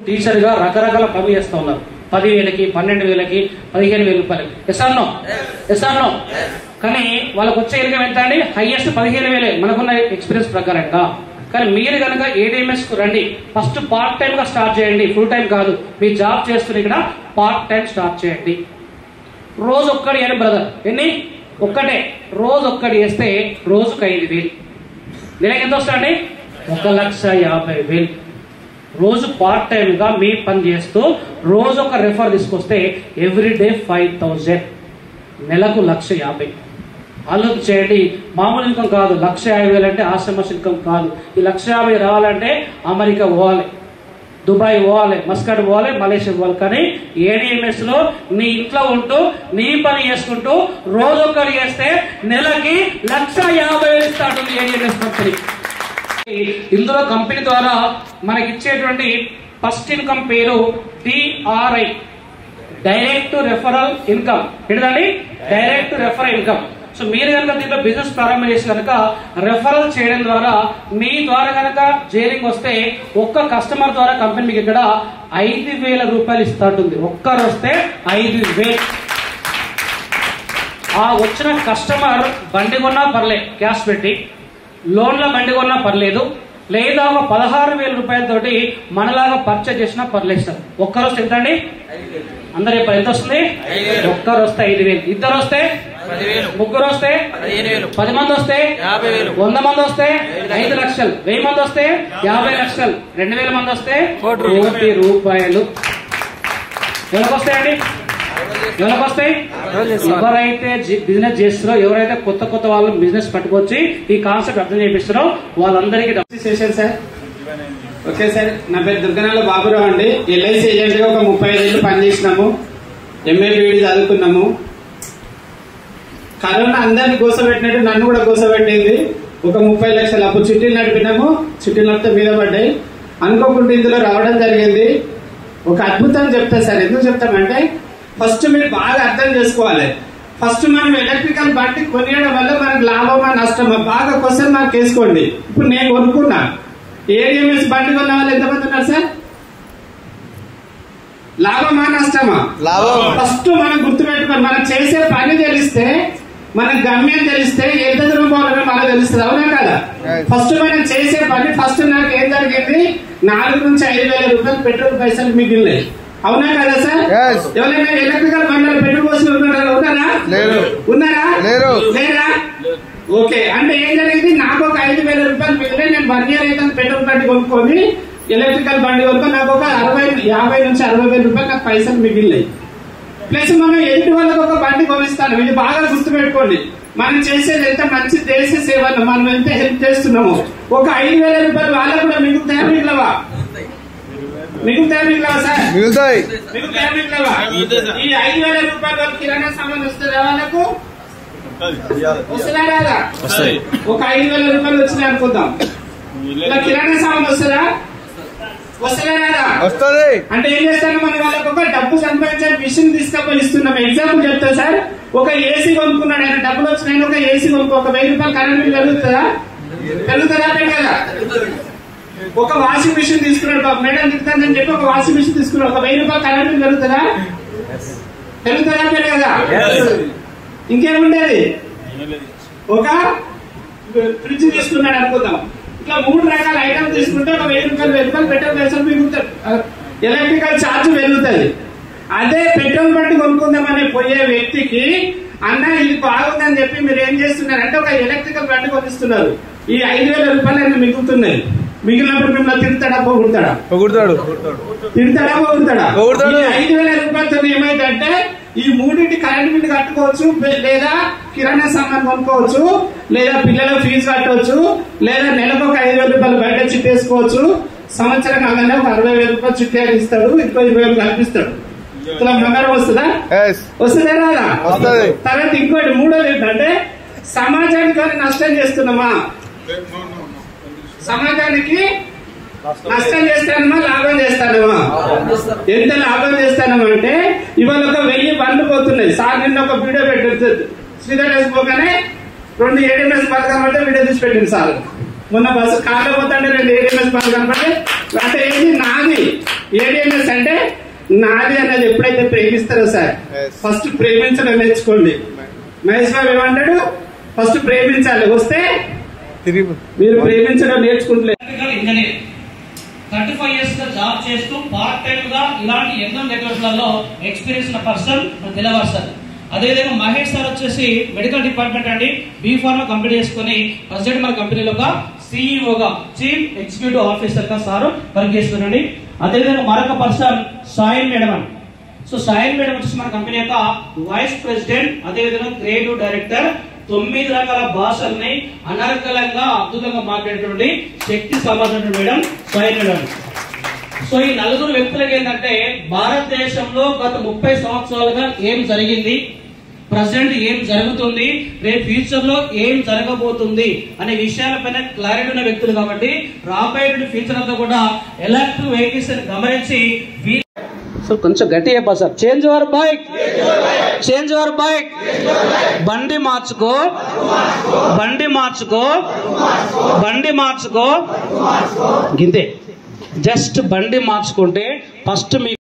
టీచర్గా రకరకాల పనులు చేస్తూ ఉన్నారు. 10,000కి 12,000కి 15,000 రూపాయలకి. Yes or no? కానీ వాళ్ళకు వచ్చే ఇన్కమ్ ఎంత అండి? హైయెస్ట్ 15,000 మనకున్న ఎక్స్పీరియన్స్ ప్రకారంగా. కానీ మీరు కనుక ADMS కు రండి, ఫస్ట్ పార్ట్ టైం గా స్టార్ట్ చేయండి, ఫుల్ టైం కాదు. మీ జాబ్ చేస్తున్న ఇక్కడ పార్ట్ టైం స్టార్ట్ చేయండి. రోజు ఒక్కటి అని బ్రదర్, ఎన్ని ఒక్కటే రోజు ఒక్కటి చేస్తే రోజుకు 5,000, నెలకి ఎంత వస్తాయండి? 1,50,000. రోజు పార్ట్ టైం గా మీ పని చేస్తూ రోజు ఒక రెఫర్ తీసుకొస్తే ఎవ్రీడే 5,000, నెలకు 1,50,000. ఆలోచన చేయండి. మామూలు ఇన్కమ్ కాదు. 1,50,000 అంటే ఆశ్రమస్ ఇన్కమ్ కాదు. ఈ 1,50,000 రావాలంటే అమెరికా పోవాలి, దుబాయ్ పోవాలి, మస్కట్ పోవాలి, మలేషియా పోవాలి. కానీ ADMS లో నీ ఇంట్లో ఉంటూ నీ పని చేసుకుంటూ రోజు ఒక్కటి చేస్తే నెలకి 1,50,000 ఇస్తాడు ADMS కంపెనీ. ఇందులో కంపెనీ ద్వారా మనకి ఇచ్చేటువంటి ఫస్ట్ ఇన్కమ్ పేరు DRI, డైరెక్ట్ రెఫరల్ ఇన్కమ్. ఏంటండి? Direct referral income. సో మీరు కనుక దీంట్లో బిజినెస్ ప్రారంభం చేసి కనుక రెఫరల్ చేయడం ద్వారా మీ ద్వారా కనుక జైలింగ్ వస్తే ఒక్క కస్టమర్ ద్వారా కంపెనీ మీకు ఇక్కడ 5,000 రూపాయలు ఇస్తుంది. ఒక్కరు వస్తే 5,000. ఆ వచ్చిన కస్టమర్ బండి కొన్నా పర్లేదు, క్యాష్ పెట్టి లోన్లో బండి కొన్నా పర్లేదు, లేదా ఒక 16,000 రూపాయలతోటి మనలాగా పర్చేజ్ చేసినా పర్లేదు సార్. ఒక్కరు వస్తే ఎంత అండి? అందరు చెప్పారు ఎంత వస్తుంది? ఒక్కరు వస్తే 5,000, ఇద్దరు వస్తే 10,000, ముగ్గురు వస్తే 15,000, 10 మంది వస్తే 50,000, 100 మంది వస్తే 5 లక్షలు, 1000 మంది వస్తే 50 లక్షలు, 2,000 మంది వస్తే 1 కోటి రూపాయలు. ఎవరికి వస్తాయండి? ఎవరికి వస్తాయి? ఎవరైతే బిజినెస్ చేస్తారో, ఎవరైతే కొత్త కొత్త వాళ్ళు బిజినెస్ పట్టుకొచ్చి ఈ కాన్సెప్ట్ అర్థం చేపిస్తారో వాళ్ళందరికీ సార్. ఓకే సార్, నా పేరు దుర్గనాల బాబురావు అండి. LIC ఏజెంట్ గా ఒక 35 ఏళ్ళు పనిచేసినాము. MA BD చదువుకున్నాము. కరోనా అందరినీ గోసపెట్టినట్టు నన్ను కూడా గోసపెట్టింది. ఒక 30 లక్షల అప్పుడు చిట్టీలు నడిపినాము. చిట్టీలు నడిపితే మీద పడ్డాయి. అనుకోకుండా ఇందులో రావడం జరిగింది. ఒక అద్భుతం చెప్తా సార్. ఎందుకు చెప్తామంటే ఫస్ట్ మీరు బాగా అర్థం చేసుకోవాలి. ఫస్ట్ మనం ఎలక్ట్రికల్ బండి కొనియడం వల్ల మనకు లాభమా నష్టమా బాగా క్వశ్చన్ మార్క్ వేసుకోండి. ఇప్పుడు నేను కొనుక్కున్నా, ADMS బండి కొన్న వాళ్ళు ఎంతమంది ఉన్నారు సార్? లాభమా నష్టమా? లాభం. ఫస్ట్ మనం గుర్తుపెట్టుకోవాలి. మనం చేసే పని తెలిస్తే, మన గమ్యం తెలిస్తే ఎంత దూరం పోవాలని మనకు తెలుస్తుంది. అవునా కదా? ఫస్ట్ మనం చేసే పని, ఫస్ట్ నాకు ఏం జరిగింది, 4,000 నుంచి 5,000 రూపాయలు పెట్రోల్ పైసలు మిగిలినాయి. అవునా కదా సార్? ఎవరైనా ఎలక్ట్రికల్ బండ్లు పెట్రోల్ పోసిన ఉన్నారా? లేరా? ఓకే. అంటే ఏం జరిగింది, నాకు ఒక 5,000 రూపాయలు మిగిలినాయి. నేను 1 ఇయర్ అయితే పెట్రోల్ బండి కొనుక్కొని ఎలక్ట్రికల్ బండి కొనుక్కొని నాకు ఒక 50,000 నుంచి 60,000 రూపాయలు నాకు పైసలు మిగిలినాయి. ప్లస్ మనం ఎదుటి వాళ్ళకి ఒక బండి కొనిస్తాను. ఇది బాగా గుర్తుపెట్టుకోండి. మనం చేసేది ఎంత మంచి దేశ సేవ, మనం ఎంత హెల్ప్ చేస్తున్నాము. ఒక 5,000 రూపాయలు వాళ్ళకు కూడా మిగులుతాయా? మిగిలవా సార్? మిగులుతాయి. ఈ 5,000 రూపాయలు కిరాణా సామాన్ వస్తుందా వాళ్ళకు? వస్తుందా రాదా? ఒక 5,000 రూపాయలు వచ్చినాయి అనుకుందాం. ఇలా కిరాణా సామాన్ వస్తుందా? వస్తుందా రాదా? వస్తుంది. అంటే ఏం చేస్తాను, మన వాళ్ళకి ఒక డబ్బు సంపాదించే మిషన్ తీసుకపోయి ఇస్తున్నాం. ఎగ్జాంపుల్ చెప్తా సార్. ఒక AC కొనుక్కున్నాడు, ఆయన డబ్బులు వచ్చినాయి. ఒక AC కొనుక్కో, ఒక 1,000 రూపాయలు కరెంట్ బిల్ పెరుగుతుందా? పెరుగుతుందా? ఒక వాషింగ్ మిషన్ తీసుకున్నాడు, మేడం తిరుగుతుందని చెప్పి ఒక వాషింగ్ మిషన్ తీసుకున్నాడు. ఒక 1,000 రూపాయలు కరెంట్ బిల్ పెరుగుతుందా? పెరుగుతుందా? ఇంకేముండేది? ఒక ఫ్రిడ్జ్ తీసుకున్నాడు అనుకుందాం. ఇట్లా 3 రకాల ఐటమ్ తీసుకుంటే ఒక 1,000 రూపాయలు పెట్రోల్ పైసలు మిగులుతాయి. ఎలక్ట్రికల్ ఛార్జ్ పెరుగుతుంది. అదే పెట్రోల్ బండి కొనుక్కుందామని పోయే వ్యక్తికి, అన్న ఇది బాగుందని చెప్పి మీరు ఏం చేస్తున్నారు అంటే ఒక ఎలక్ట్రికల్ బండి కొనిస్తున్నారు. ఈ 5,000 రూపాయలు అయినా మిగులుతున్నాయి. మిగిలినప్పుడు మిమ్మల్ని తిడతాడా? పొగుడతాడా? తిడతాడా? పొగుడతాడా? 5,000 రూపాయలతో ఏమైందంటే ఈ 3 కరెంట్ బిల్ కట్టుకోవచ్చు, లేదా కిరాణా సామాన్ కొనుక్కోవచ్చు, లేదా పిల్లల ఫీజు కట్టవచ్చు, లేదా నెలకు ఒక 5,000 రూపాయలు బయట చిట్టేసుకోవచ్చు. సంవత్సరం కాగానే ఒక 60,000 రూపాయలు చిట్టి ఇస్తాడు, ఇంకో 20,000 కల్పిస్తాడు. ఇలా బంగారం వస్తుందా? వస్తుందా రాదా? తర్వాత ఇంకోటి మూడోది ఏంటంటే సమాజానికి నష్టం చేస్తున్నామా? సమాజానికి నష్టం చేస్తానమా లాభం చేస్తానమా? ఎంత లాభం చేస్తానమంటే ఇవాళ ఒక 1000 బండ్లు పోతున్నాయి. సార్ నిన్న ఒక వీడియో పెట్టారు, శ్రీధర్ వేసిపోగానే 2 ADMS బండ్లు కనబడితే వీడియో తీసి పెట్టింది సార్. మొన్న బస్సు కార్లో పోతాంటే 2 ADMS బండ్లు కనబడితే అంటే ఏంటి నాది ఏడిఎంఎస్ అంటే నాది అనేది ఎప్పుడైతే ప్రేమిస్తారో సార్ ఫస్ట్ ప్రేమించడం నేర్చుకోండి. మహేష్ బాబు ఏమంటాడు, ఫస్ట్ ప్రేమించాలి, వస్తే మీరు ప్రేమించడం నేర్చుకుంటలేదు. 35 years గా జాబ్ చేస్తూ పార్ట్ టైం గా ఇలాంటి ఎన్నో నెట్వర్క్లలో ఎక్స్పీరియన్స్ ఉన్న పర్సన్ తెలవాలి సార్. అదేవిధంగా మహేష్ సార్ వచ్చేసి మెడికల్ డిపార్ట్మెంట్ అండి, B.Pharma కంప్లీట్ చేసుకుని ప్రెసిడెంట్ మన కంపెనీలో ఒక సిఇఓగా చీఫ్ ఎగ్జిక్యూటివ్ ఆఫీసర్ గా సార్ వర్క్ చేస్తున్నాండి. అదేవిధంగా మరొక పర్సన్ సాయిల్ మేడం అండి. సో సాయిల్ మేడం వచ్చేసి మన కంపెనీ యొక్క వైస్ ప్రెసిడెంట్, అదేవిధంగా క్రియేటివ్ డైరెక్టర్. 9 రకాల భాషల్ని అనర్గళంగా అద్భుతంగా మాట్లాడేటువంటి శక్తి సంబంధించిన మేడం సాయిల్ మేడం. సో ఈ నలుగురు వ్యక్తులకి ఏంటంటే భారతదేశంలో గత 30 సంవత్సరాలుగా ఏం జరిగింది, ప్రజెంట్ ఏం జరుగుతుంది, రేపు ఫ్యూచర్ లో ఏం జరగబోతుంది అనే విషయాలపైన క్లారిటీ ఉన్న వ్యక్తులు కాబట్టి రాబోయే ఫ్యూచర్ అంతా కూడా ఎలక్ట్రిక్ వెహికల్స్ గమనించి సో కొంచెం గట్టి చెప్పాలి sir. Change your bike, change your bike. బండి మార్చుకో, బండి మార్చుకో, బండి మార్చుకో. గింతే, జస్ట్ బండి మార్చుకుంటే ఫస్ట్ మీ